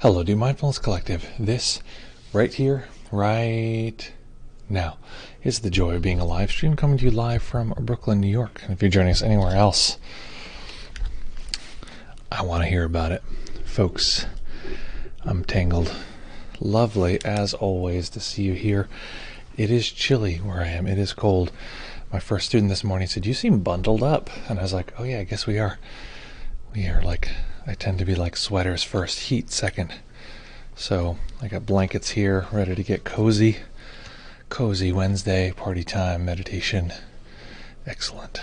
Hello, dear Mindfulness Collective. This right here, right now, is the joy of being a live stream coming to you live from Brooklyn, New York. And if you're joining us anywhere else, I want to hear about it. Folks, I'm tangled. Lovely, as always, to see you here. It is chilly where I am. It is cold. My first student this morning said, "You seem bundled up." And I was like, "Oh yeah, I guess we are. We are like, I tend to be like sweaters first, heat second." So I got blankets here, ready to get cozy. Cozy Wednesday, party time, meditation. Excellent.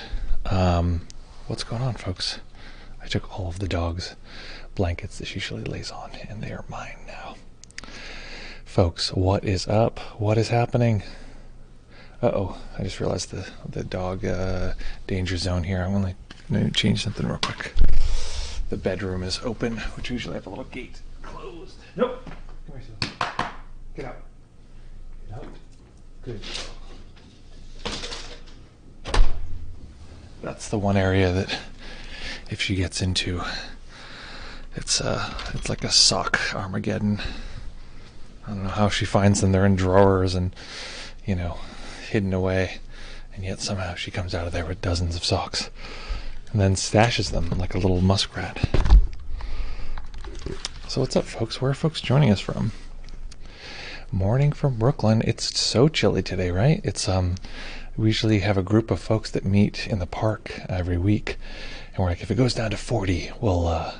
What's going on, folks? I took all of the dog's blankets that she usually lays on, and they are mine now. Folks, what is up? What is happening? Uh-oh, I just realized the dog danger zone here. I'm going to change something real quick. The bedroom is open, which usually have a little gate closed. Nope. Come here, Sue. Get out. Get out. Good. That's the one area that if she gets into, it's like a sock Armageddon. I don't know how she finds them. They're in drawers and, hidden away. And yet somehow she comes out of there with dozens of socks. And then stashes them like a little muskrat. So what's up, folks? Where are folks joining us from? Morning from Brooklyn. It's so chilly today, right? It's we usually have a group of folks that meet in the park every week, and we're like, if it goes down to 40, we'll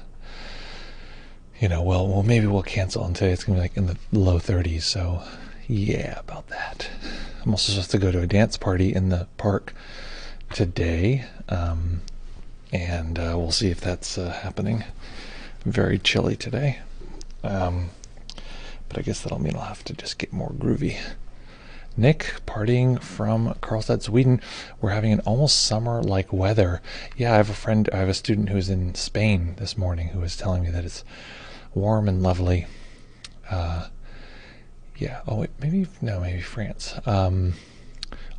maybe we'll cancel. And today it's gonna be like in the low 30s. So yeah, about that. I'm also supposed to go to a dance party in the park today. And we'll see if that's happening. Very chilly today. But I guess that'll mean I'll have to just get more groovy. Nick, partying from Karlstad, Sweden. We're having an almost summer-like weather. Yeah, I have a student who's in Spain this morning who was telling me that it's warm and lovely. Maybe France.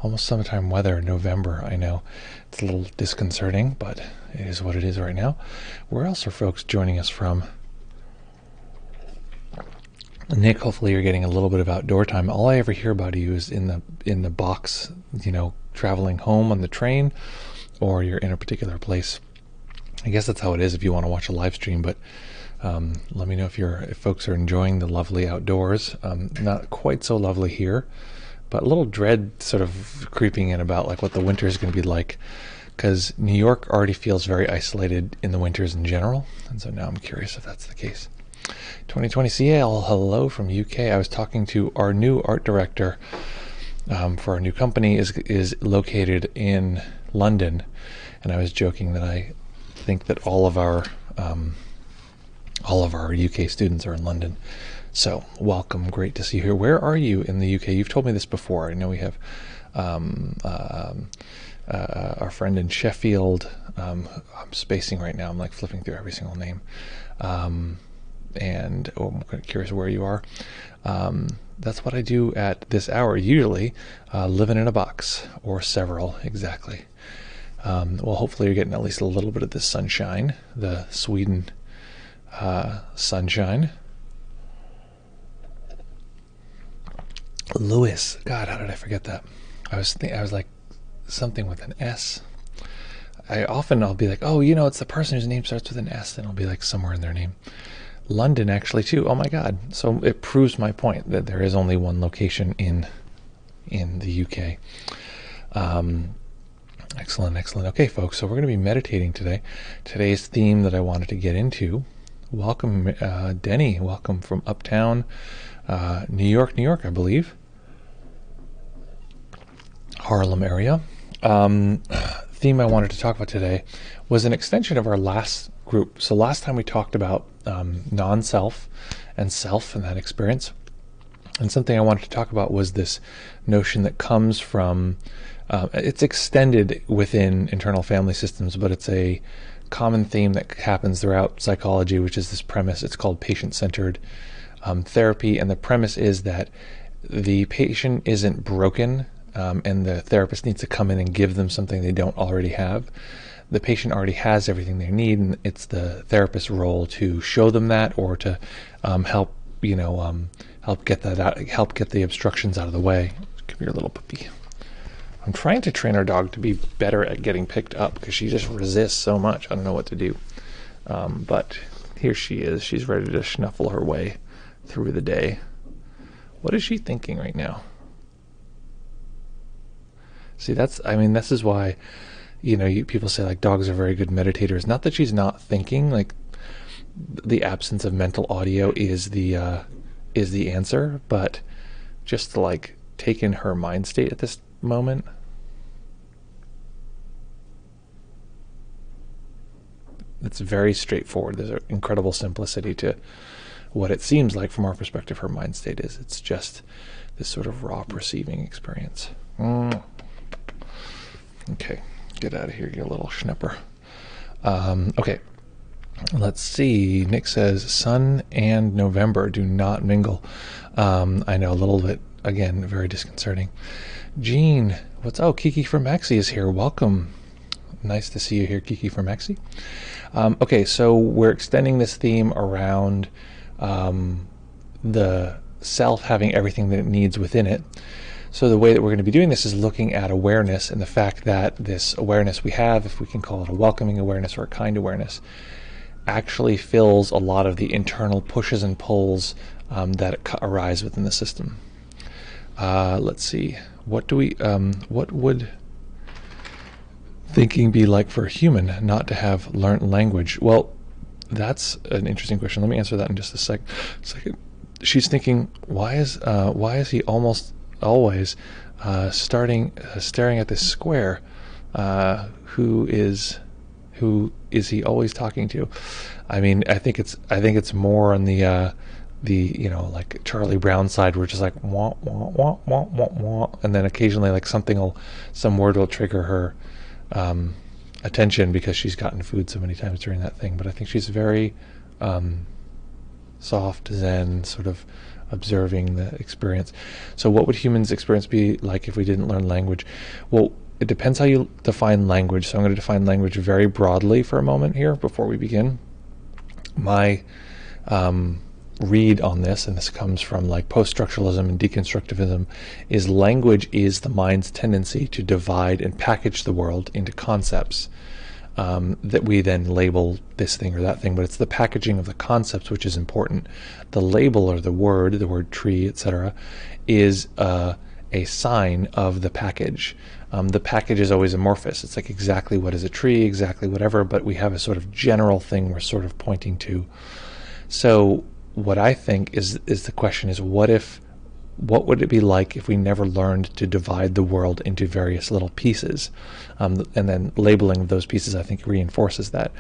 Almost summertime weather, November, I know. It's a little disconcerting, but it is what it is right now. Where else are folks joining us from? Nick, hopefully you're getting a little bit of outdoor time. All I ever hear about you is in the box, traveling home on the train, or you're in a particular place. I guess that's how it is if you want to watch a live stream, but let me know if folks are enjoying the lovely outdoors. Not quite so lovely here. But a little dread sort of creeping in about like what the winter is going to be like, because New York already feels very isolated in the winters in general, and so now I'm curious if that's the case. 2020 CL, hello from UK. I was talking to our new art director for our new company is located in London, and I was joking that I think that all of our UK students are in London. So, welcome. Great to see you here. Where are you in the UK? You've told me this before. I know we have our friend in Sheffield. I'm spacing right now. I'm like flipping through every single name. I'm kind of curious where you are. That's what I do at this hour, usually, living in a box, or several, exactly. Well, hopefully you're getting at least a little bit of the sunshine, the Sweden sunshine. Lewis, God, how did I forget that? I was like something with an S. I'll be like, oh, it's the person whose name starts with an S, and I'll be like somewhere in their name. London, actually, too. Oh my God! So it proves my point that there is only one location in the UK. Excellent. Okay, folks. So we're going to be meditating today. Today's theme that I wanted to get into. Welcome, Denny. Welcome from Uptown, New York, I believe. Harlem area. Theme I wanted to talk about today was an extension of our last group. So last time we talked about non-self and self and that experience. And something I wanted to talk about was this notion that comes from, it's extended within internal family systems, but it's a common theme that happens throughout psychology, which is this premise. It's called patient-centered therapy. And the premise is that the patient isn't broken, and the therapist needs to come in and give them something they don't already have. the patient already has everything they need, and it's the therapist's role to show them that, or to help help get that out, help get the obstructions out of the way. Come here, little puppy. I'm trying to train our dog to be better at getting picked up because she just resists so much. I don't know what to do. But here she is. She's ready to snuffle her way through the day. What is she thinking right now? See, this is why, people say like dogs are very good meditators. Not that she's not thinking, like the absence of mental audio is the answer, but just to like take in her mind state at this moment. It's very straightforward. There's an incredible simplicity to what it seems like from our perspective her mind state is. It's just this sort of raw perceiving experience. Okay, get out of here, you little schnepper. Okay, let's see. Nick says, sun and November do not mingle. I know, a little bit, again, very disconcerting. Jean, Kiki from Maxi is here. Welcome. Nice to see you here, Kiki from Maxi. Okay, so we're extending this theme around the self having everything that it needs within it. So the way that we're going to be doing this is looking at awareness and the fact that this awareness we have, if we can call it a welcoming awareness or a kind awareness, actually fills a lot of the internal pushes and pulls that arise within the system. Let's see. What would thinking be like for a human not to have learnt language? Well, that's an interesting question. Let me answer that in just a second. She's thinking, why is he almost always staring at this square? Who is he always talking to? I mean, I think it's more on the like Charlie Brown side, where it's just like wah wah wah wah wah wah, and then occasionally like some word will trigger her attention because she's gotten food so many times during that thing. But I think she's very soft, zen, sort of observing the experience. So what would humans' experience be like if we didn't learn language? Well, it depends how you define language. So I'm going to define language very broadly for a moment here before we begin. My read on this, and this comes from like post-structuralism and deconstructivism, is language is the mind's tendency to divide and package the world into concepts that we then label this thing or that thing, but it's the packaging of the concepts which is important. The label or the word tree, etc., is a sign of the package. The package is always amorphous. It's like exactly what is a tree, exactly whatever, but we have a sort of general thing we're sort of pointing to. So what I think is the question is, what would it be like if we never learned to divide the world into various little pieces? And then labeling those pieces, I think, reinforces that.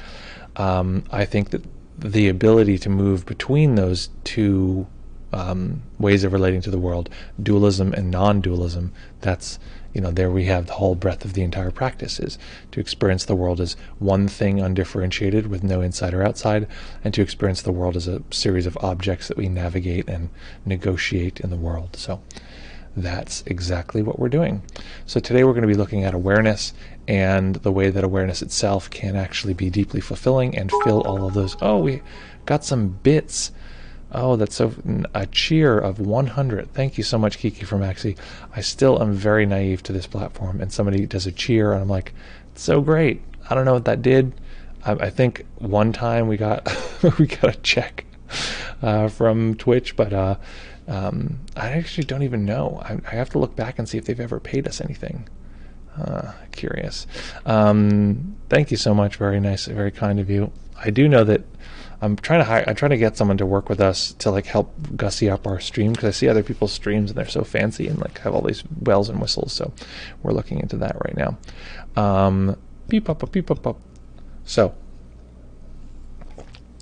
I think that the ability to move between those two ways of relating to the world, dualism and non-dualism, that's, there we have the whole breadth of the entire practice, is to experience the world as one thing undifferentiated with no inside or outside, and to experience the world as a series of objects that we navigate and negotiate in the world. So that's exactly what we're doing. So today we're going to be looking at awareness and the way that awareness itself can actually be deeply fulfilling and fill all of those. Oh, we got some bits. Oh, that's a cheer of 100. Thank you so much, Kiki from Maxi. I still am very naive to this platform, and somebody does a cheer, and I'm like, it's so great. I don't know what that did. I think one time we got we got a check from Twitch, but I actually don't even know. I have to look back and see if they've ever paid us anything. Curious. Thank you so much. Very nice, very kind of you. I do know that I'm trying to get someone to work with us to like help gussy up our stream, because I see other people's streams and they're so fancy and like have all these bells and whistles. So we're looking into that right now. Beep up, beep up. So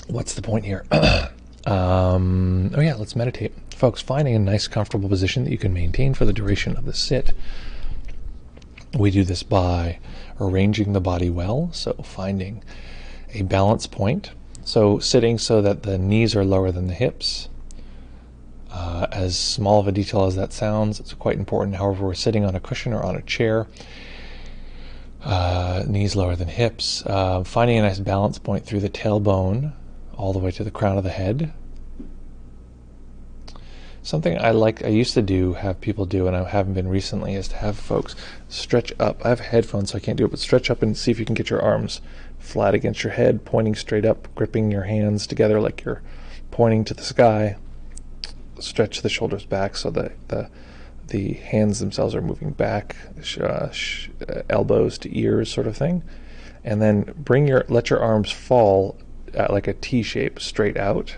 what's the point here? Let's meditate, folks. Finding a nice, comfortable position that you can maintain for the duration of the sit. We do this by arranging the body well, so finding a balance point. So sitting so that the knees are lower than the hips. As small of a detail as that sounds, it's quite important. However, we're sitting on a cushion or on a chair. knees lower than hips. Finding a nice balance point through the tailbone all the way to the crown of the head. Something I used to have people do, and I haven't been recently, is to have folks stretch up. I have headphones, so I can't do it, but stretch up and see if you can get your arms flat against your head, pointing straight up, gripping your hands together like you're pointing to the sky. Stretch the shoulders back so that the hands themselves are moving back, elbows to ears sort of thing. And then let your arms fall at like a T shape, straight out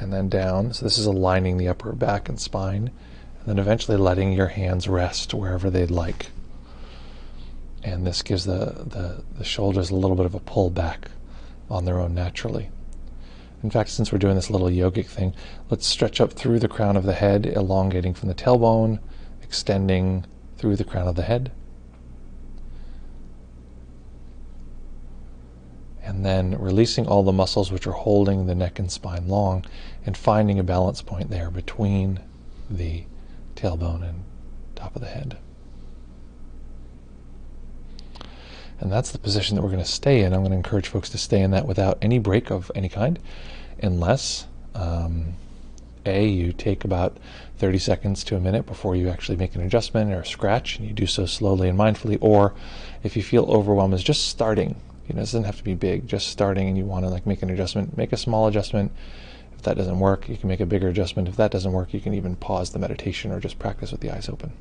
and then down. So this is aligning the upper back and spine, and then eventually letting your hands rest wherever they'd like. And this gives the shoulders a little bit of a pull back on their own naturally. In fact, since we're doing this little yogic thing, let's stretch up through the crown of the head, elongating from the tailbone, extending through the crown of the head. And then releasing all the muscles which are holding the neck and spine long, and finding a balance point there between the tailbone and top of the head. And that's the position that we're going to stay in. I'm going to encourage folks to stay in that without any break of any kind, unless you take about 30 seconds to a minute before you actually make an adjustment or a scratch, and you do so slowly and mindfully. Or if you feel overwhelmed, is just starting. It doesn't have to be big, just starting, and you want to make an adjustment, make a small adjustment. If that doesn't work, you can make a bigger adjustment. If that doesn't work, you can even pause the meditation or just practice with the eyes open.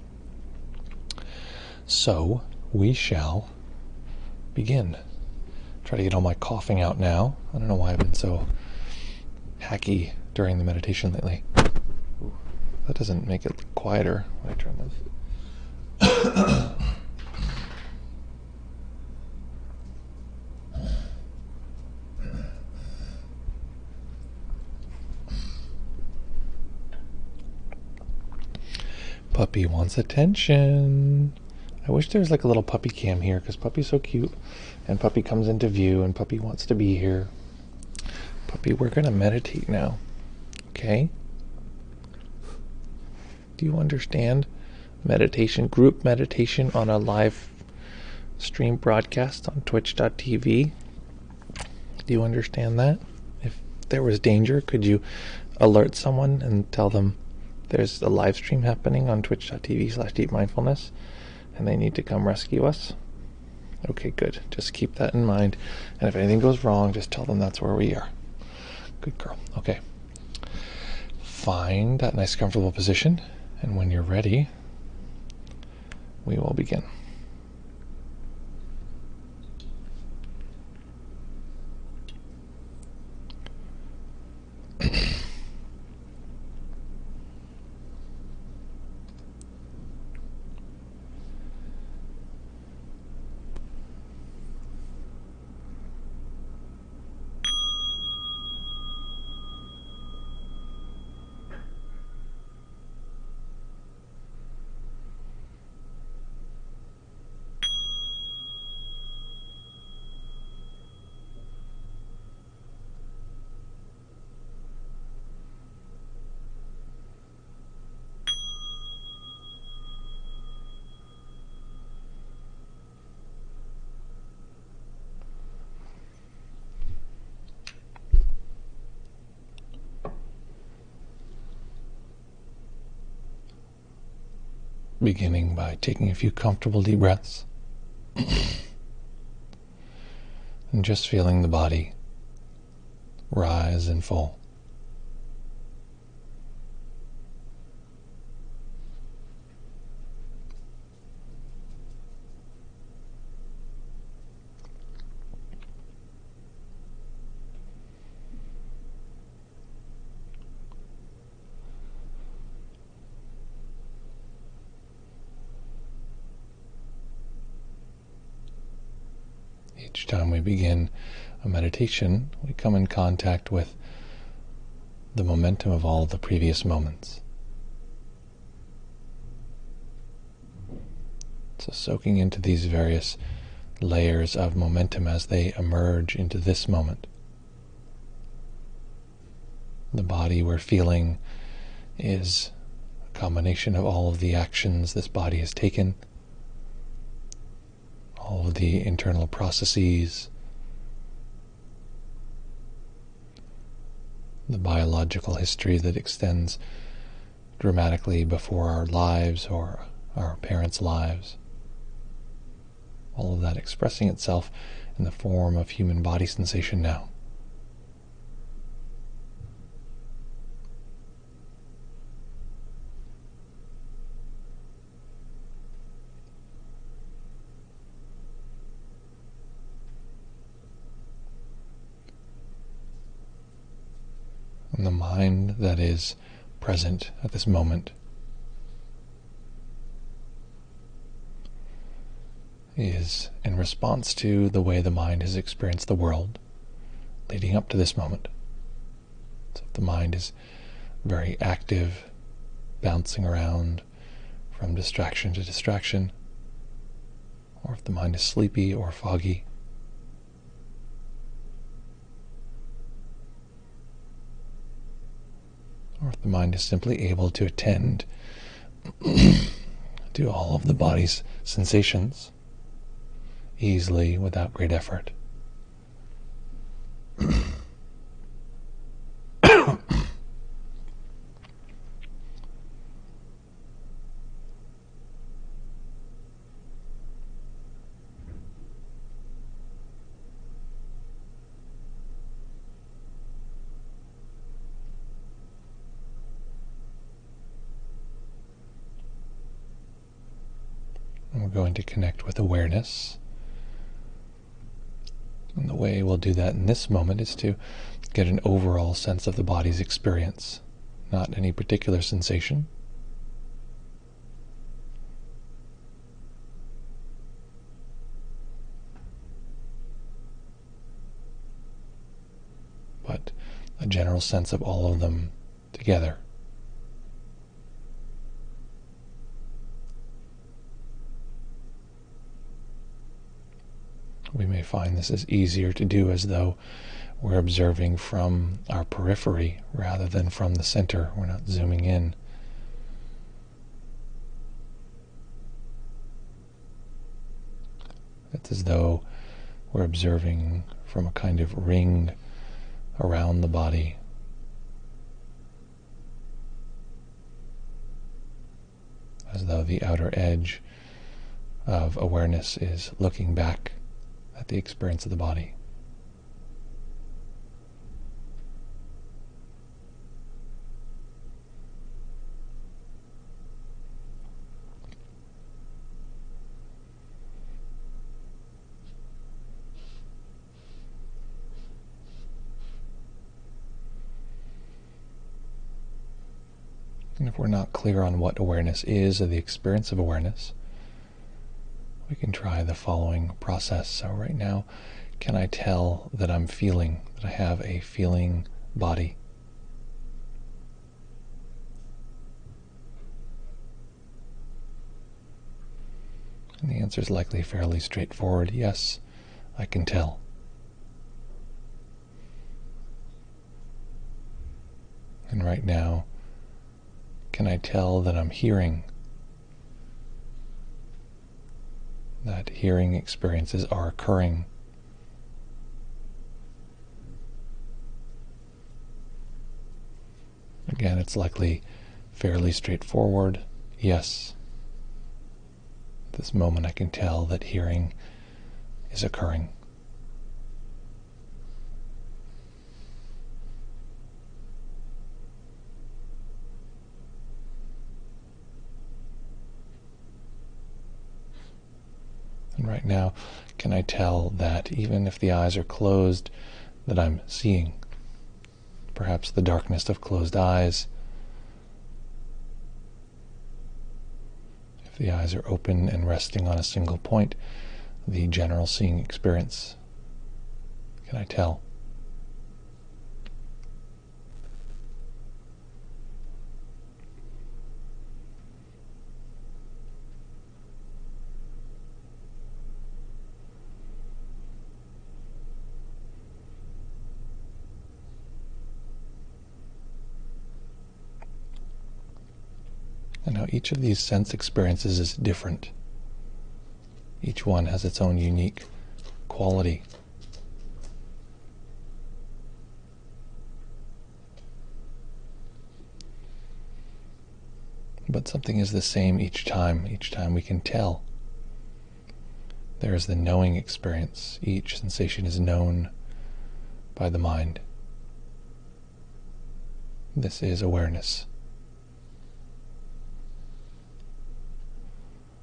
So we shall begin. Try to get all my coughing out now. I don't know why I've been so hacky during the meditation lately. Ooh, that doesn't make it quieter when I turn this. Puppy wants attention. I wish there was like a little puppy cam here, because Puppy's so cute, and Puppy comes into view, and Puppy wants to be here. Puppy, we're going to meditate now, okay? Do you understand meditation, group meditation on a live stream broadcast on twitch.tv? Do you understand that? If there was danger, could you alert someone and tell them there's a live stream happening on twitch.tv/deepmindfulness and they need to come rescue us? Okay, good. Just keep that in mind. And if anything goes wrong, just tell them that's where we are. Good girl. Okay. Find that nice comfortable position, and when you're ready, we will begin. Beginning by taking a few comfortable deep breaths and just feeling the body rise and fall. Each time we begin a meditation, we come in contact with the momentum of all the previous moments. So soaking into these various layers of momentum as they emerge into this moment. The body we're feeling is a combination of all of the actions this body has taken, all of the internal processes, the biological history that extends dramatically before our lives or our parents' lives. All of that expressing itself in the form of human body sensation now. And the mind that is present at this moment is in response to the way the mind has experienced the world leading up to this moment. So if the mind is very active, bouncing around from distraction to distraction, or if the mind is sleepy or foggy, or if the mind is simply able to attend to all of the body's sensations easily without great effort. And we're going to connect with awareness. And the way we'll do that in this moment is to get an overall sense of the body's experience, not any particular sensation. But a general sense of all of them together. We may find this is easier to do as though we're observing from our periphery rather than from the center. We're not zooming in. It's as though we're observing from a kind of ring around the body. As though the outer edge of awareness is looking back at the experience of the body. And if we're not clear on what awareness is or the experience of awareness, we can try the following process. So right now, can I tell that I'm feeling, that I have a feeling body? And the answer is likely fairly straightforward. Yes, I can tell. And right now, can I tell that I'm hearing? That hearing experiences are occurring. Again, it's likely fairly straightforward. Yes. At this moment I can tell that hearing is occurring. And right now, can I tell that even if the eyes are closed, that I'm seeing? Perhaps the darkness of closed eyes. If the eyes are open and resting on a single point, the general seeing experience. Can I tell? And now each of these sense experiences is different. Each one has its own unique quality. But something is the same each time. Each time we can tell. There is the knowing experience. Each sensation is known by the mind. This is awareness.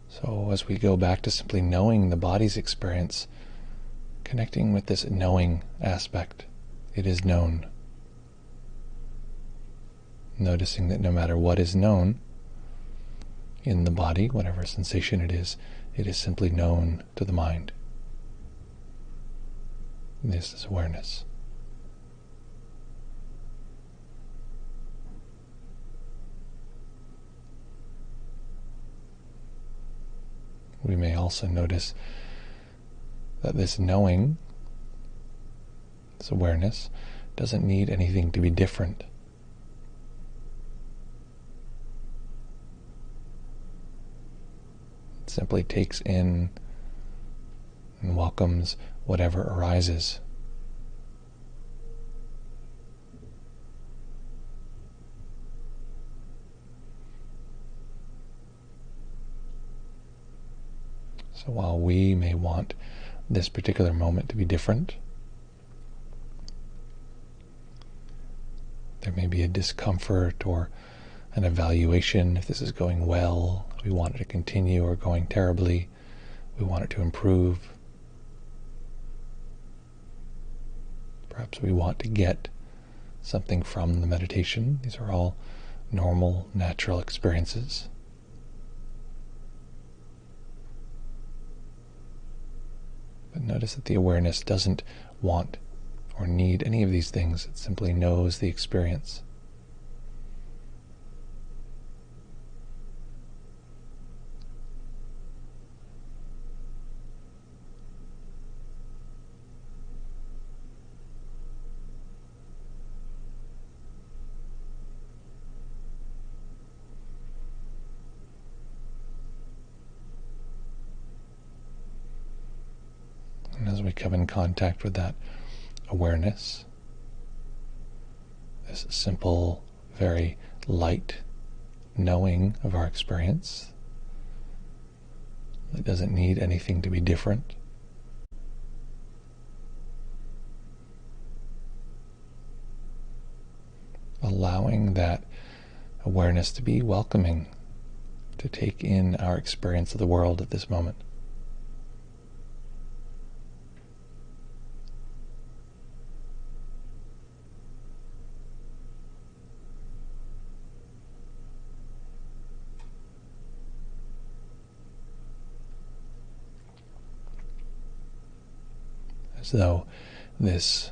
So as we go back to simply knowing the body's experience, connecting with this knowing aspect, it is known. Noticing that no matter what is known in the body, whatever sensation it is simply known to the mind. This is awareness. We may also notice that this knowing, this awareness, doesn't need anything to be different. It simply takes in and welcomes whatever arises. So while we may want this particular moment to be different, there may be a discomfort or an evaluation if this is going well, we want it to continue, or going terribly, we want it to improve. Perhaps we want to get something from the meditation. These are all normal, natural experiences. But notice that the awareness doesn't want or need any of these things. It simply knows the experience. And as we come in contact with that awareness, this simple, very light knowing of our experience, it doesn't need anything to be different. Allowing that awareness to be welcoming, to take in our experience of the world at this moment. As though this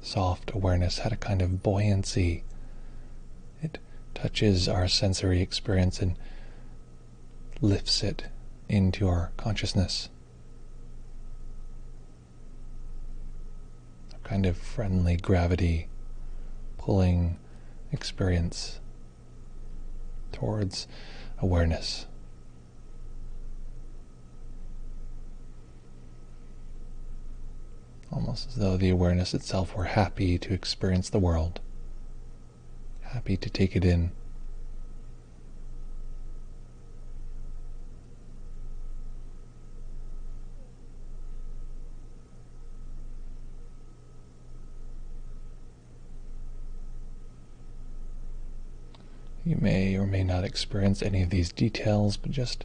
soft awareness had a kind of buoyancy. It touches our sensory experience and lifts it into our consciousness. A kind of friendly gravity pulling experience towards awareness. Almost as though the awareness itself were happy to experience the world, happy to take it in. You may or may not experience any of these details, but just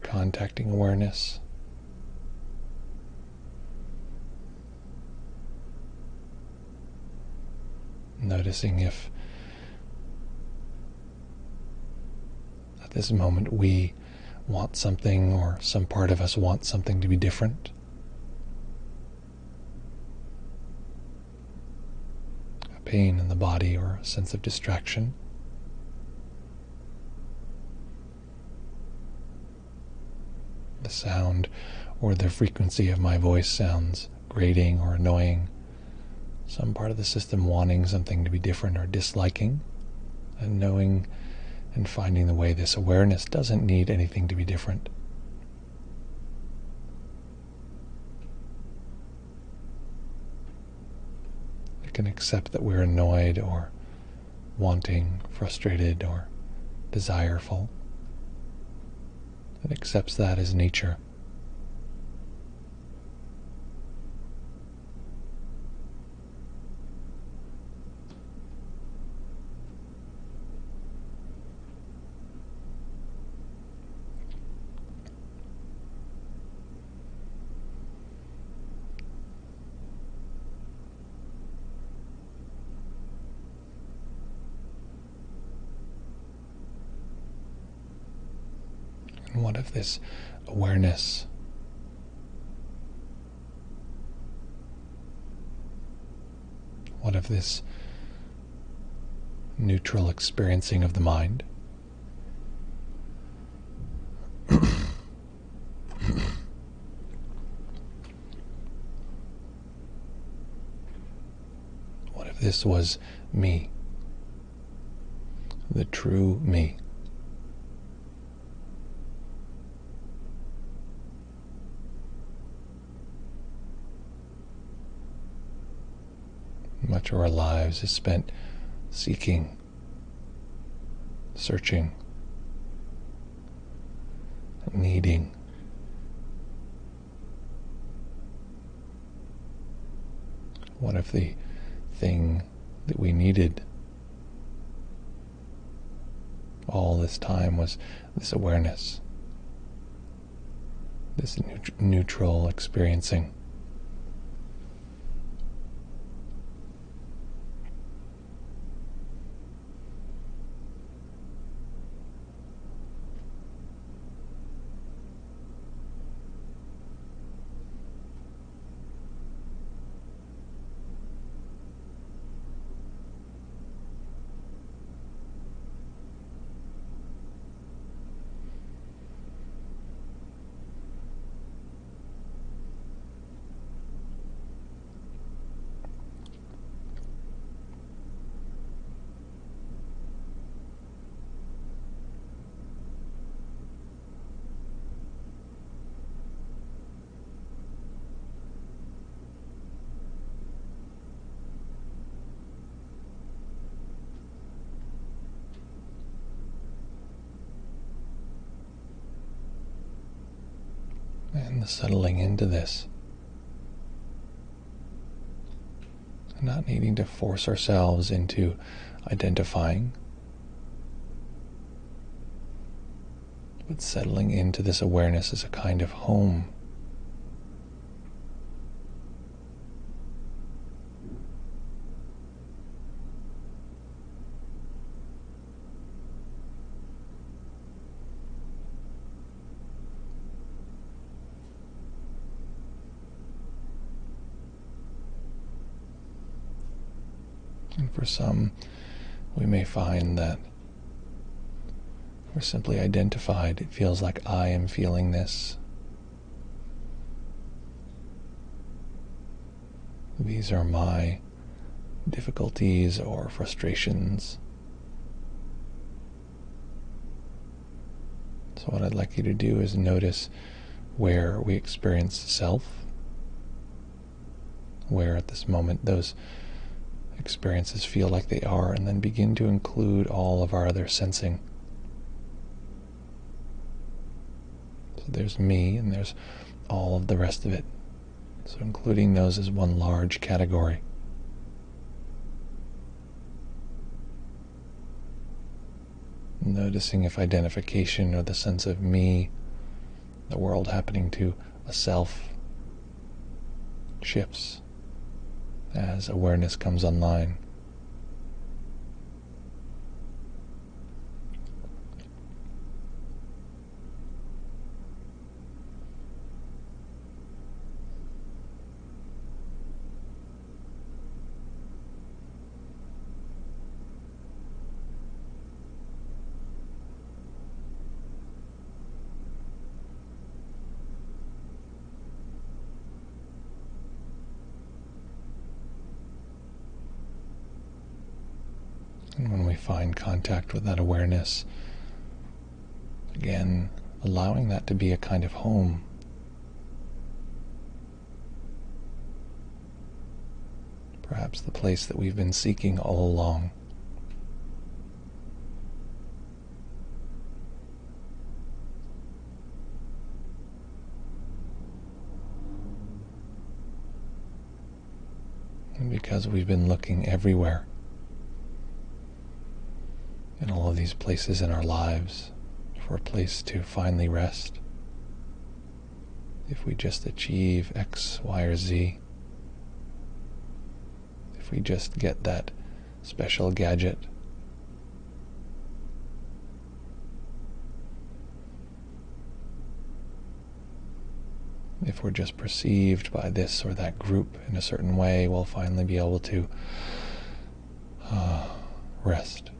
contacting awareness. Noticing if at this moment we want something, or some part of us wants something to be different. A pain in the body or a sense of distraction. The sound or the frequency of my voice sounds grating or annoying. Some part of the system wanting something to be different or disliking, and knowing and finding the way this awareness doesn't need anything to be different. can accept that we're annoyed or wanting, frustrated, or desireful. It accepts that as nature. And what if this awareness this neutral experiencing of the mind what if this was me, the true me? Much of our lives is spent seeking, searching, needing. What if the thing that we needed all this time was this awareness, this neutral experiencing? And the settling into this, not needing to force ourselves into identifying, but settling into this awareness as a kind of home. And for some, we may find that we're simply identified. It feels like I am feeling this. These are my difficulties or frustrations. So what I'd like you to do is notice where we experience self, where at this moment those experiences feel like they are, and then begin to include all of our other sensing. So there's me, and there's all of the rest of it. So including those as one large category. Noticing if identification or the sense of me, the world happening to a self, shifts as awareness comes online. And when we find contact with that awareness, again, allowing that to be a kind of home. perhaps the place that we've been seeking all along. And because we've been looking everywhere, in all of these places in our lives, for a place to finally rest, if we just achieve X, Y, or Z, if we just get that special gadget, if we're just perceived by this or that group in a certain way, we'll finally be able to rest.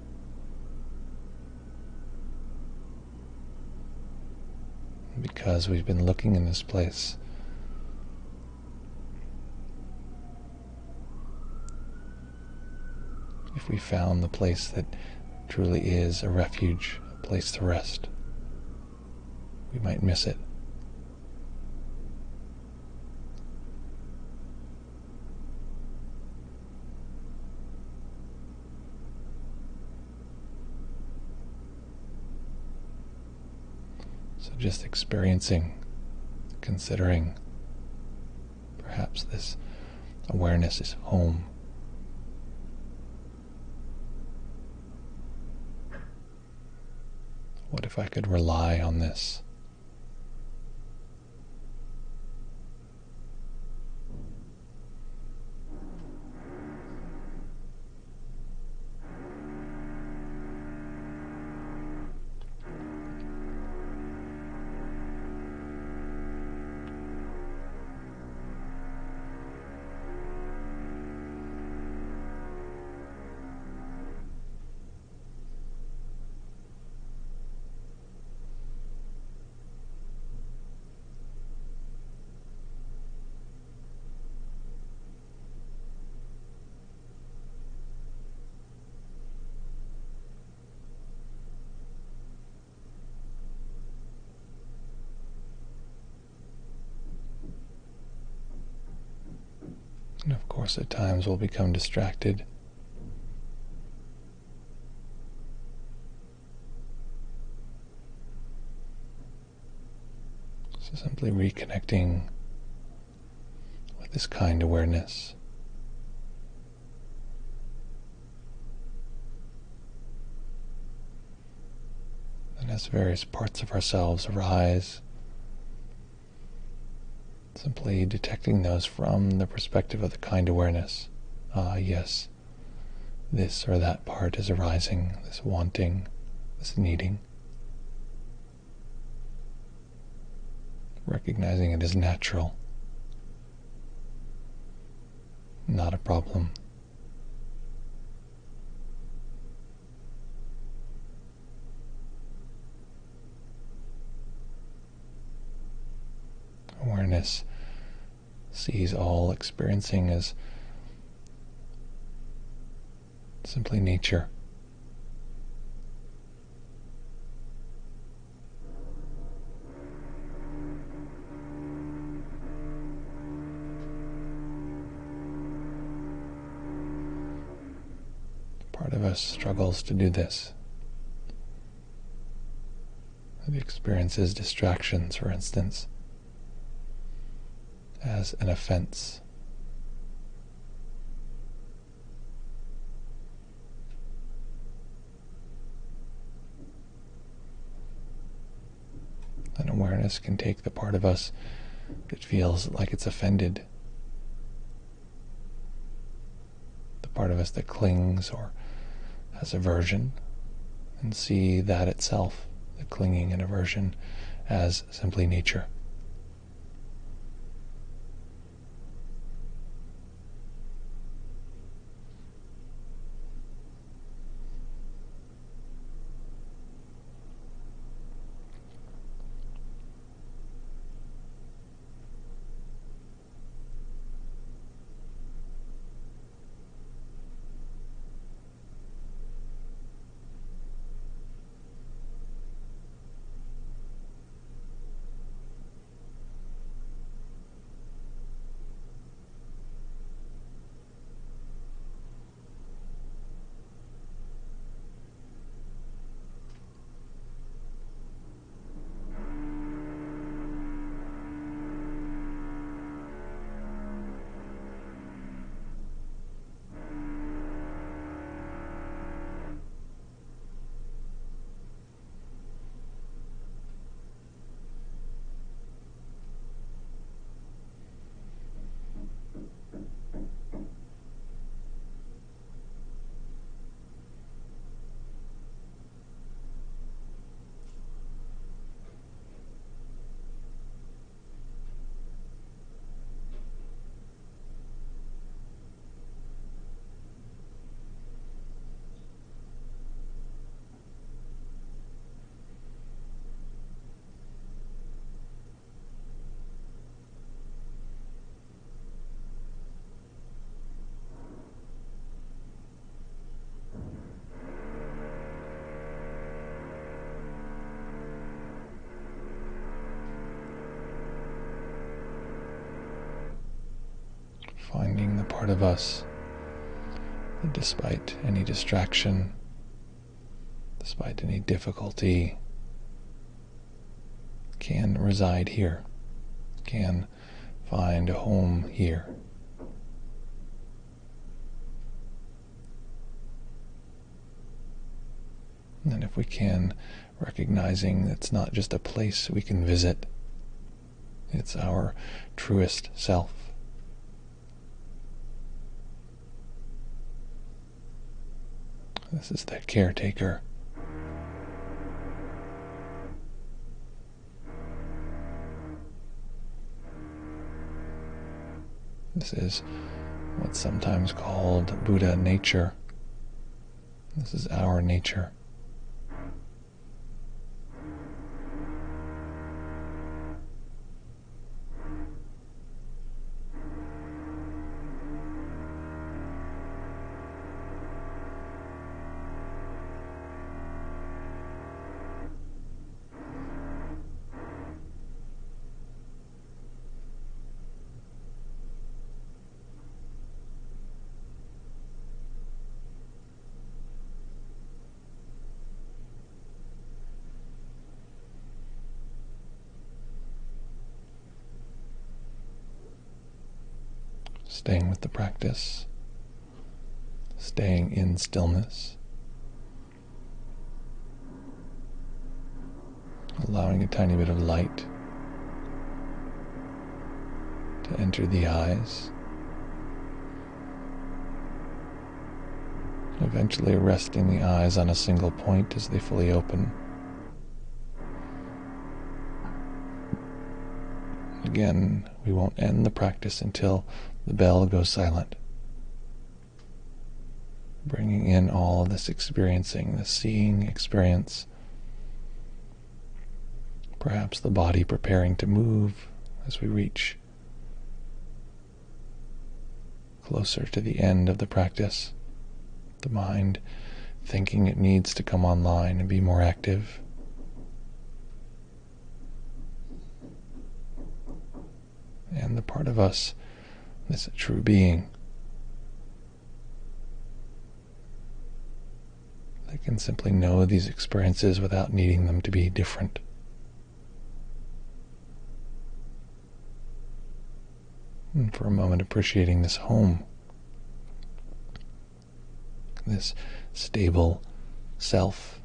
Because we've been looking in this place, if we found the place that truly is a refuge, a place to rest, we might miss it. So just experiencing, considering, perhaps this awareness is home. What if I could rely on this? And of course, at times we'll become distracted. So simply reconnecting with this kind awareness. And as various parts of ourselves arise, simply detecting those from the perspective of the kind awareness. Yes, this or that part is arising, this wanting, this needing. Recognizing it as natural, not a problem. Awareness sees all experiencing as simply nature. Part of us struggles to do this. It experiences distractions, for instance, as an offense. And awareness can take the part of us that feels like it's offended, the part of us that clings or has aversion, and see that itself, the clinging and aversion, as simply nature. Finding the part of us that despite any distraction, despite any difficulty, can reside here, can find a home here. And if we can, recognizing it's not just a place we can visit, it's our truest self. This is the caretaker. This is what's sometimes called Buddha nature. This is our nature. Staying with the practice, staying in stillness, allowing a tiny bit of light to enter the eyes, eventually resting the eyes on a single point as they fully open. Again, we won't end the practice until the bell goes silent. Bringing in all of this experiencing, the seeing experience. Perhaps the body preparing to move as we reach closer to the end of the practice. The mind thinking it needs to come online and be more active. And the part of us, this true being, that can simply know these experiences without needing them to be different. And for a moment appreciating this home, this stable self,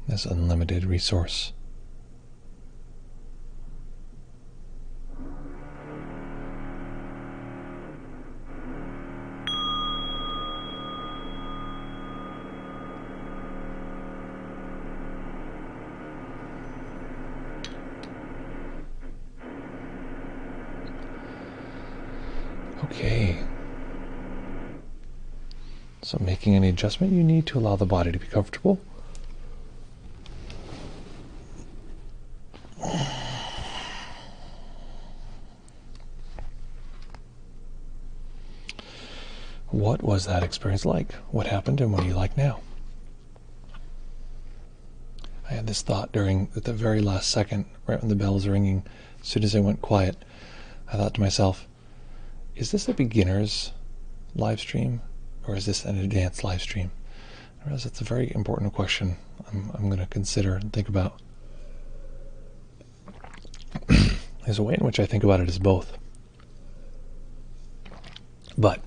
this unlimited resource. Okay. So making any adjustment you need to allow the body to be comfortable. What was that experience like? What happened and what do you like now? I had this thought at the very last second, right when the bell was ringing, as soon as I went quiet, I thought to myself, is this a beginner's live stream or is this an advanced live stream? I realize that's a very important question I'm going to consider and think about. There's a way in which I think about it as both. But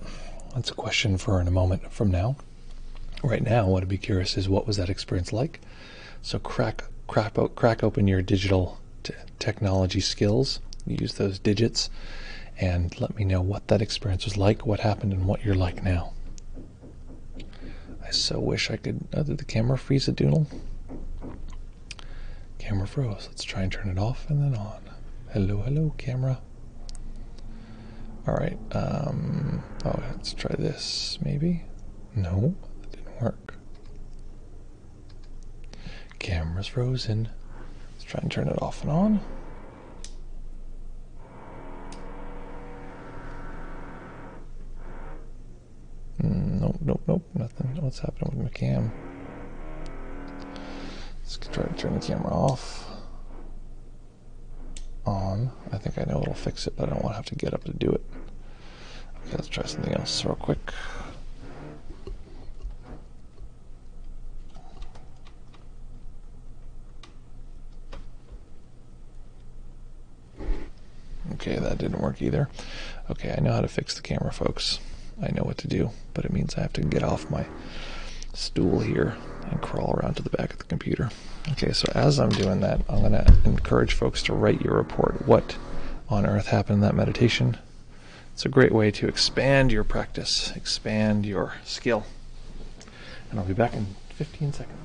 that's a question for in a moment from now. Right now, what I'd be curious is, what was that experience like? So crack open your digital technology skills. Use those digits and let me know what that experience was like, what happened, and what you're like now. I so wish I could... did the camera freeze a doodle? Camera froze. Let's try and turn it off and then on. Hello, camera. Alright, let's try this, maybe? No, that didn't work. Camera's frozen. Let's try and turn it off and on. Nope, nothing. What's happening with my cam? Let's try to turn the camera off. On. on. I think I know it'll fix it, but I don't want to have to get up to do it. Okay, let's try something else real quick. Okay, that didn't work either. Okay, I know how to fix the camera, folks. I know what to do, but it means I have to get off my stool here and crawl around to the back of the computer. Okay, so as I'm doing that, I'm going to encourage folks to write your report. What on earth happened in that meditation? It's a great way to expand your practice, expand your skill. And I'll be back in 15 seconds.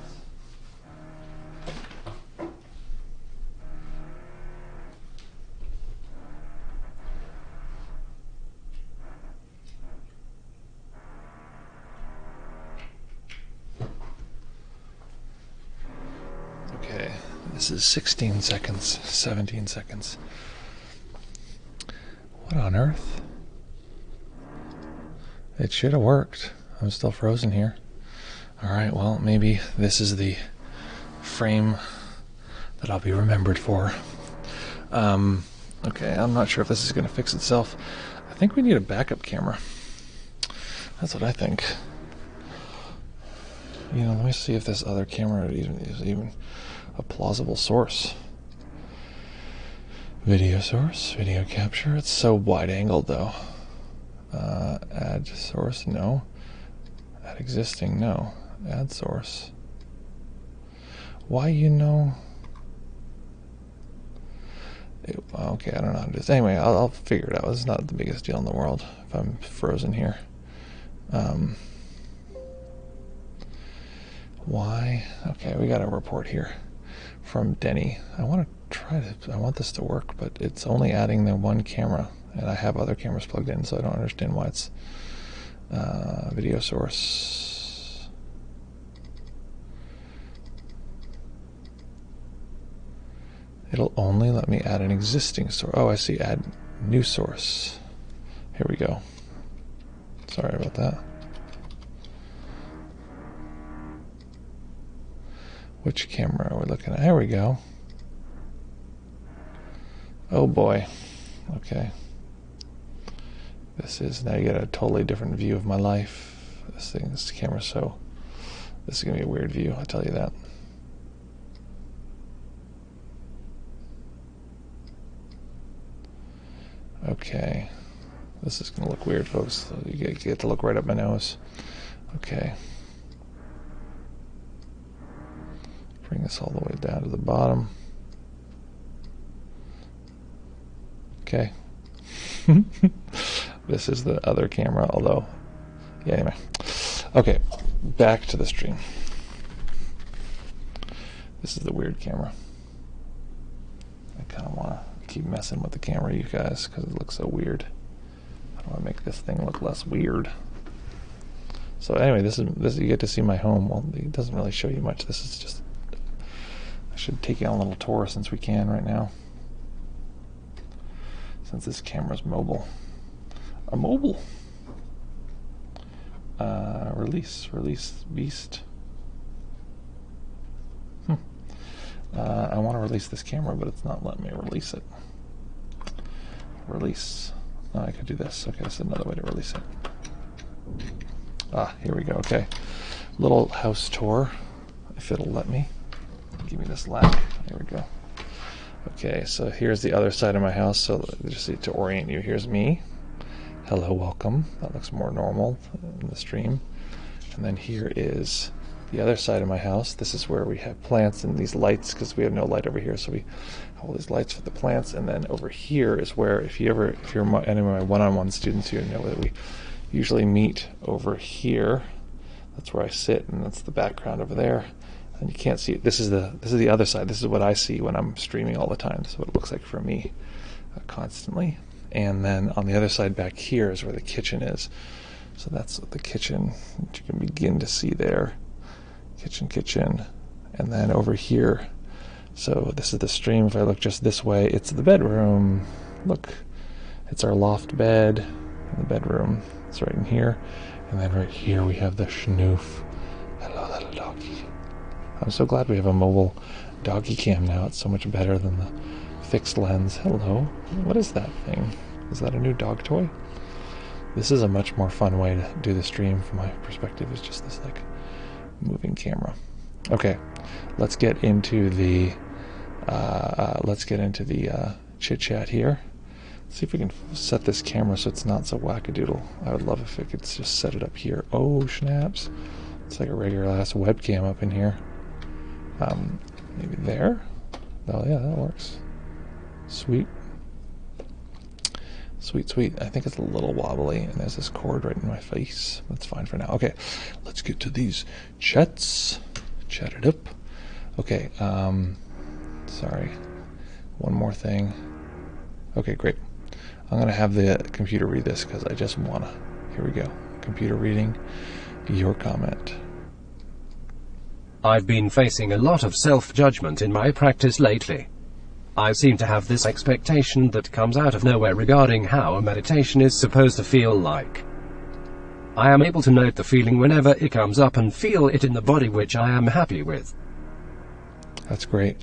Okay, this is 16 seconds, 17 seconds. What on earth? It should have worked. I'm still frozen here. Alright, well, maybe this is the frame that I'll be remembered for. Okay, I'm not sure if this is going to fix itself. I think we need a backup camera. That's what I think. You know, let me see if this other camera is even a plausible source. Video source, video capture. It's so wide angled though. Add source, no. Add existing, no. Add source. Why, you know? Okay, I don't know how to do this. Anyway, I'll figure it out. It's not the biggest deal in the world if I'm frozen here. Why? Okay, we got a report here from Denny. I want this to work, but it's only adding the one camera, and I have other cameras plugged in, so I don't understand why it's video source. It'll only let me add an existing source. Oh, I see. Add new source. Here we go. Sorry about that. Which camera are we looking at? Here we go. Oh boy. Okay. This is, now you get a totally different view of my life. This camera, so this is going to be a weird view, I'll tell you that. Okay. This is going to look weird, folks. So you get to look right up my nose. Okay. Bring this all the way down to the bottom. Okay. This is the other camera, although, yeah, anyway. Okay, back to the stream. This is the weird camera. I kind of want to keep messing with the camera, you guys, because it looks so weird. I want to make this thing look less weird. So anyway, this is you get to see my home. Well, it doesn't really show you much. This is just, I should take you on a little tour since we can right now. Since this camera's mobile. A mobile. Release beast. I want to release this camera, but it's not letting me release it. Release. Oh, I could do this. Okay, that's another way to release it. Ah, here we go. Okay. Little house tour, if it'll let me. Give me this lamp. Here we go. Okay, so here's the other side of my house. So just to orient you, here's me. Hello, welcome. That looks more normal in the stream. And then here is the other side of my house. This is where we have plants and these lights, because we have no light over here, so we have all these lights for the plants. And then over here is where, if you're any of my one-on-one students, you know that we usually meet over here. That's where I sit, and that's the background over there. And you can't see it. This is the other side. This is what I see when I'm streaming all the time. This is what it looks like for me constantly. And then on the other side back here is where the kitchen is. So that's the kitchen that you can begin to see there. Kitchen. And then over here, so this is the stream. If I look just this way, it's the bedroom. Look, it's our loft bed in the bedroom. It's right in here. And then right here we have the schnoof. Hello, little doggy. I'm so glad we have a mobile doggy cam now. It's so much better than the Fixed lens. Hello. What is that thing? Is that a new dog toy? This is a much more fun way to do the stream from my perspective. It's just this like moving camera. Okay, let's get into the chit chat here. Let's see if we can set this camera so it's not so wackadoodle. I would love if it could just set it up here. Oh, snaps. It's like a regular ass webcam up in here. Maybe there? Oh yeah, that works. Sweet. Sweet, sweet. I think it's a little wobbly, and there's this cord right in my face. That's fine for now. Okay, let's get to these chats. Chat it up. Okay, sorry. One more thing. Okay, great. I'm going to have the computer read this because I just want to. Here we go. Computer reading your comment. I've been facing a lot of self-judgment in my practice lately. I seem to have this expectation that comes out of nowhere regarding how a meditation is supposed to feel like. I am able to note the feeling whenever it comes up and feel it in the body, which I am happy with. That's great.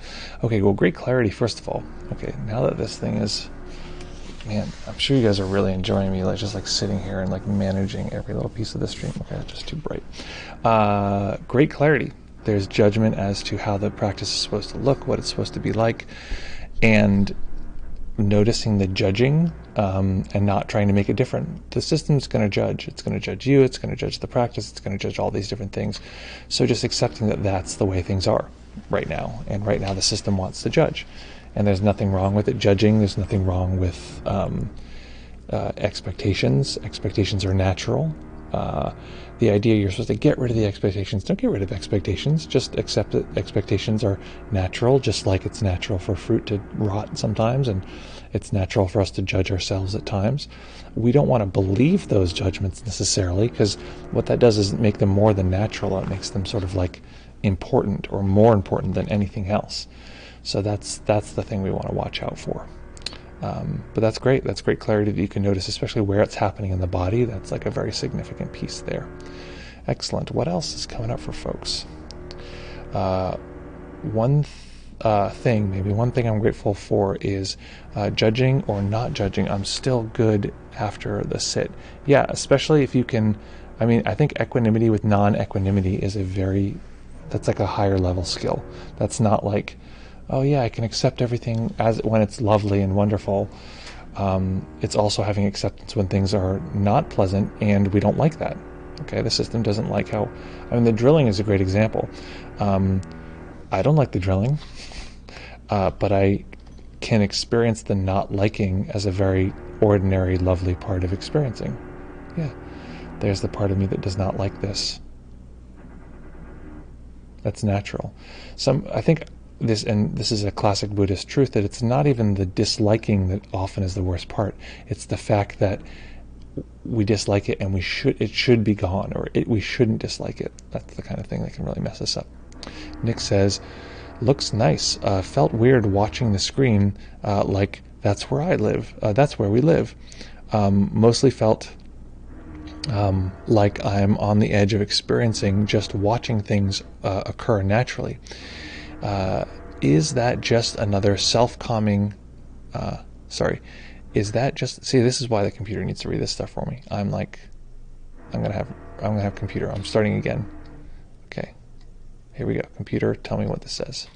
Okay, well, great clarity, first of all. Okay, now that this thing is... Man, I'm sure you guys are really enjoying me, like just like sitting here and like managing every little piece of the stream. Okay, that's just too bright. Great clarity. There's judgment as to how the practice is supposed to look, what it's supposed to be like, and noticing the judging and not trying to make it different. The system's going to judge. It's going to judge you. It's going to judge the practice. It's going to judge all these different things. So just accepting that that's the way things are right now. And right now the system wants to judge. And there's nothing wrong with it judging. There's nothing wrong with expectations. Expectations are natural. The idea you're supposed to get rid of the expectations. Don't get rid of expectations. Just accept that expectations are natural, just like it's natural for fruit to rot sometimes, and it's natural for us to judge ourselves at times. We don't want to believe those judgments necessarily, because what that does is make them more than natural. It makes them sort of like important or more important than anything else. So that's the thing we want to watch out for. But that's great. That's great clarity that you can notice, especially where it's happening in the body. That's like a very significant piece there. Excellent. What else is coming up for folks? One thing I'm grateful for is judging or not judging. I'm still good after the sit. Yeah, especially if you can. I mean, I think equanimity with non-equanimity is that's like a higher level skill. That's not like, oh yeah, I can accept everything as when it's lovely and wonderful. It's also having acceptance when things are not pleasant and we don't like that. Okay, the system doesn't like how... I mean, the drilling is a great example. I don't like the drilling, but I can experience the not liking as a very ordinary, lovely part of experiencing. Yeah, there's the part of me that does not like this. That's natural. I think this is a classic Buddhist truth, that it's not even the disliking that often is the worst part. It's the fact that we dislike it and it should be gone, or we shouldn't dislike it. That's the kind of thing that can really mess us up. Nick says, looks nice. Felt weird watching the screen, like that's where I live. That's where we live. Mostly felt like I'm on the edge of experiencing just watching things occur naturally. Is that just another self-calming, is that just, see, this is why the computer needs to read this stuff for me. I'm gonna have computer, I'm starting again. Okay, here we go. Computer, tell me what this says.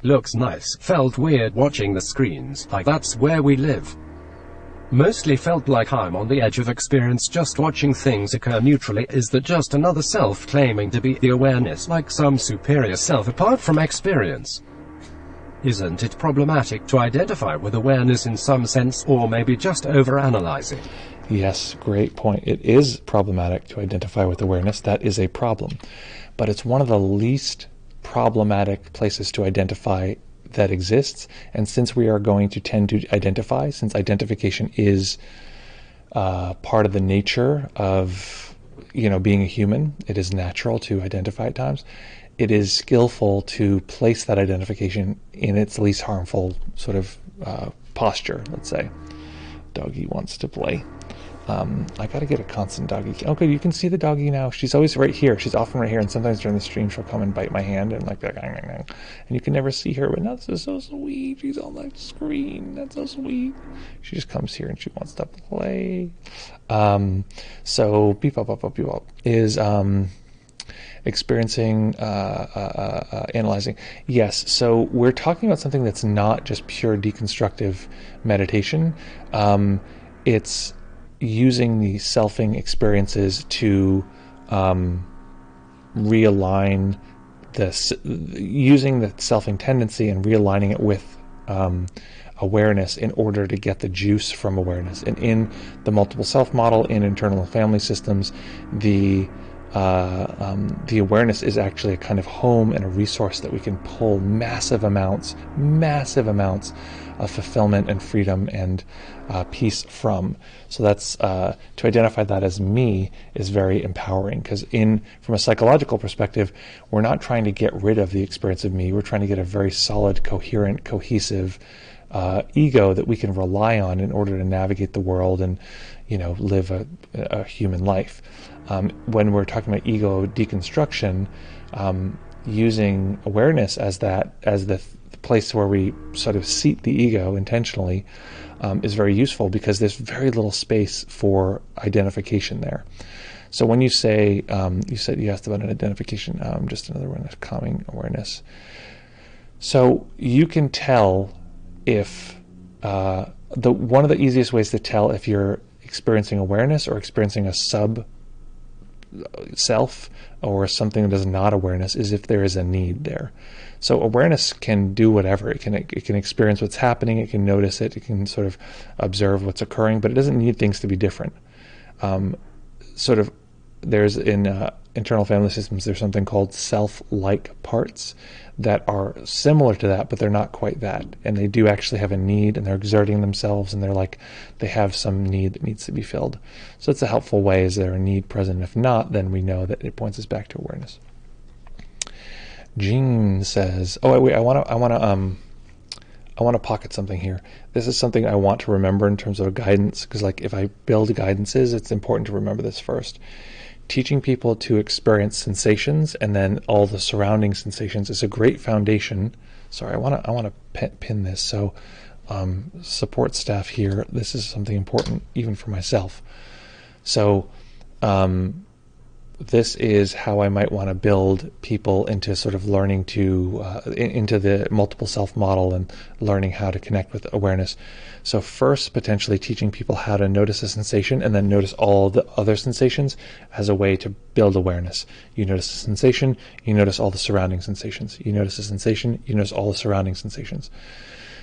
Looks nice. Felt weird watching the screens, like that's where we live. Mostly felt like I'm on the edge of experience just watching things occur neutrally. Is that just another self claiming to be the awareness, like some superior self apart from experience? Isn't it problematic to identify with awareness in some sense, or maybe just overanalyzing? Yes, great point. It is problematic to identify with awareness. That is a problem. But it's one of the least problematic places to identify that exists. And since we are going to tend to identify, since identification is part of the nature of, being a human, it is natural to identify at times. It is skillful to place that identification in its least harmful sort of posture, let's say. Doggy wants to play. I gotta get a constant doggy. Okay, you can see the doggy now. She's always right here. She's often right here, and sometimes during the stream she'll come and bite my hand and like, and you can never see her. But now this is so sweet. She's on the screen. That's so sweet. She just comes here and she wants to play. So beep up is experiencing, analyzing. Yes. So we're talking about something that's not just pure deconstructive meditation. It's using the selfing experiences to realign using the selfing tendency and realigning it with awareness in order to get the juice from awareness. And in the multiple self model, in internal family systems, the awareness is actually a kind of home and a resource that we can pull massive amounts of fulfillment and freedom and peace from. So that's to identify that as me is very empowering, because from a psychological perspective, we're not trying to get rid of the experience of me. We're trying to get a very solid, coherent, cohesive ego that we can rely on in order to navigate the world and live a human life. When we're talking about ego deconstruction, using awareness as the place where we sort of seat the ego intentionally is very useful, because there's very little space for identification there. So when you say, you asked about an identification, just another one is calming awareness. So you can tell if one of the easiest ways to tell if you're experiencing awareness or experiencing a sub self or something that is not awareness is if there is a need there. So awareness can do whatever. It can experience what's happening. It can notice it. It can sort of observe what's occurring, but it doesn't need things to be different. There's in internal family systems, there's something called self-like parts that are similar to that, but they're not quite that. And they do actually have a need, and they're exerting themselves, and they have some need that needs to be filled. So it's a helpful way. Is there a need present? If not, then we know that it points us back to awareness. Jean says, "Oh wait, I want to pocket something here. This is something I want to remember in terms of guidance, because if I build guidances, it's important to remember this first. Teaching people to experience sensations and then all the surrounding sensations is a great foundation." Sorry, I want to pin this. So, support staff here. This is something important even for myself. So, this is how I might want to build people into sort of learning into the multiple self model and learning how to connect with awareness. So first, potentially teaching people how to notice a sensation and then notice all the other sensations as a way to build awareness. You notice a sensation, you notice all the surrounding sensations. You notice a sensation, you notice all the surrounding sensations.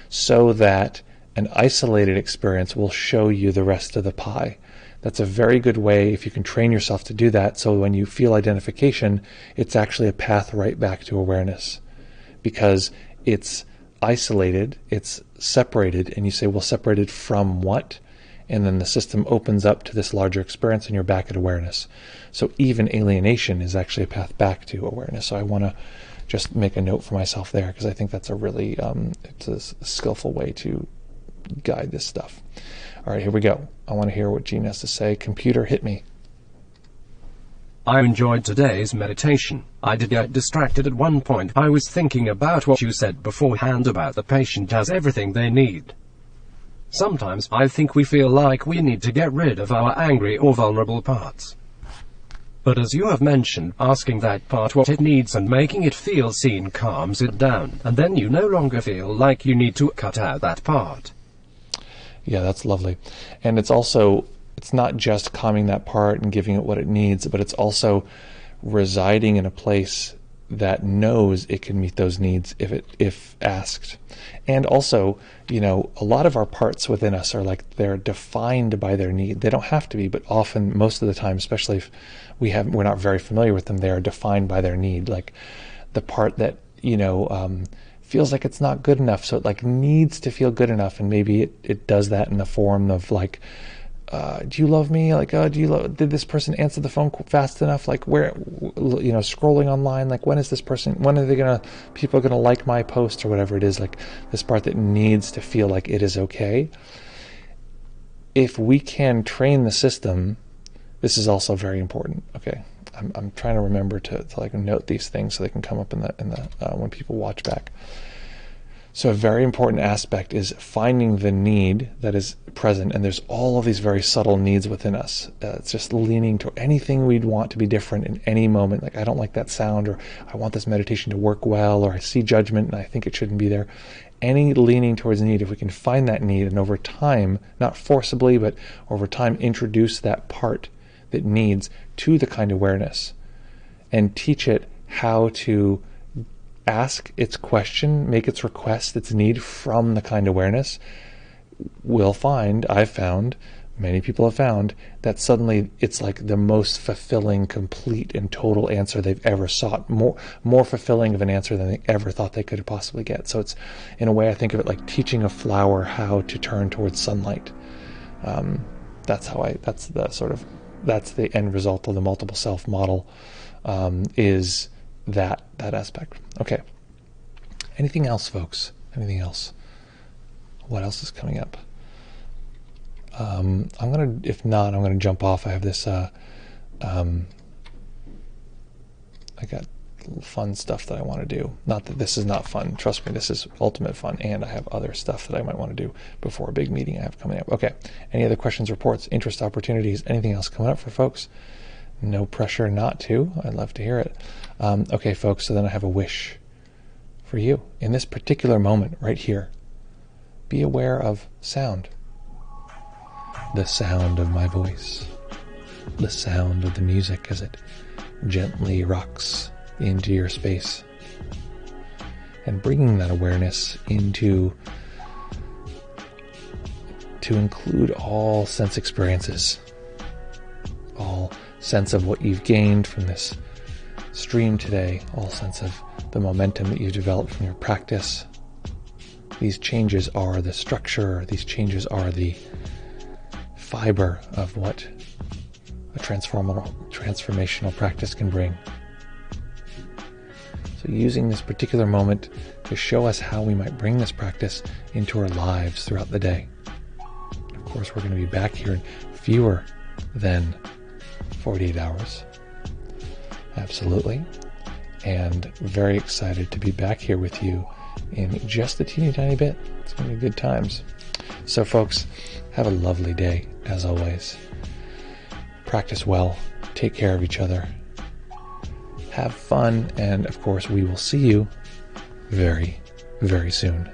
So that an isolated experience will show you the rest of the pie. That's a very good way, if you can train yourself to do that, so when you feel identification, it's actually a path right back to awareness. Because it's isolated, it's separated, and you say, well, separated from what? And then the system opens up to this larger experience, and you're back at awareness. So even alienation is actually a path back to awareness. So I want to just make a note for myself there, because I think that's a really it's a skillful way to guide this stuff. All right, here we go. I want to hear what Jean has to say. Computer, hit me. I enjoyed today's meditation. I did get distracted at one point. I was thinking about what you said beforehand about the patient has everything they need. Sometimes I think we feel like we need to get rid of our angry or vulnerable parts. But as you have mentioned, asking that part what it needs and making it feel seen calms it down, and then you no longer feel like you need to cut out that part. Yeah, that's lovely. And it's not just calming that part and giving it what it needs, but it's also residing in a place that knows it can meet those needs if asked. And also, a lot of our parts within us are they're defined by their need. They don't have to be, but often, most of the time, especially if we're not very familiar with them, they are defined by their need. Like the part that, feels like it's not good enough, so it needs to feel good enough, and maybe it does that in the form of do you love me? Did this person answer the phone fast enough? Where, scrolling online, when is this person, when are people gonna like my post or whatever it is, this part that needs to feel like it is okay. if we can train the system, this is also very important. Okay, I'm trying to remember to like note these things so they can come up in the when people watch back. So a very important aspect is finding the need that is present, and there's all of these very subtle needs within us. It's just leaning to anything we'd want to be different in any moment. Like, I don't like that sound, or I want this meditation to work well, or I see judgment and I think it shouldn't be there. Any leaning towards need, if we can find that need and over time, not forcibly, but over time, introduce that part that needs to the kind awareness and teach it how to ask its question, make its request, its need from the kind awareness, we'll find, I've found, many people have found, that suddenly it's like the most fulfilling, complete, and total answer they've ever sought. More fulfilling of an answer than they ever thought they could possibly get. So it's, in a way, I think of it like teaching a flower how to turn towards sunlight. That's the end result of the multiple self model, is that aspect. Okay. Anything else, folks? Anything else? What else is coming up? If not, I'm gonna jump off. I have this. I got fun stuff that I want to do. Not that this is not fun. Trust me, this is ultimate fun, and I have other stuff that I might want to do before a big meeting I have coming up. Okay. Any other questions, reports, interest, opportunities? Anything else coming up for folks? No pressure not to. I'd love to hear it. Okay, folks, so then I have a wish for you. In this particular moment right here, be aware of sound. The sound of my voice. The sound of the music as it gently rocks into your space. And bringing that awareness to include all sense experiences. All sense of what you've gained from this stream today, all sense of the momentum that you've developed from your practice. These changes are the structure, these changes are the fiber of what a transformational practice can bring. So using this particular moment to show us how we might bring this practice into our lives throughout the day. Of course, we're going to be back here in fewer than 48 hours. Absolutely. And very excited to be back here with you in just a teeny tiny bit. It's going to be good times. So folks, have a lovely day as always. Practice well. Take care of each other. Have fun. And of course, we will see you very, very soon.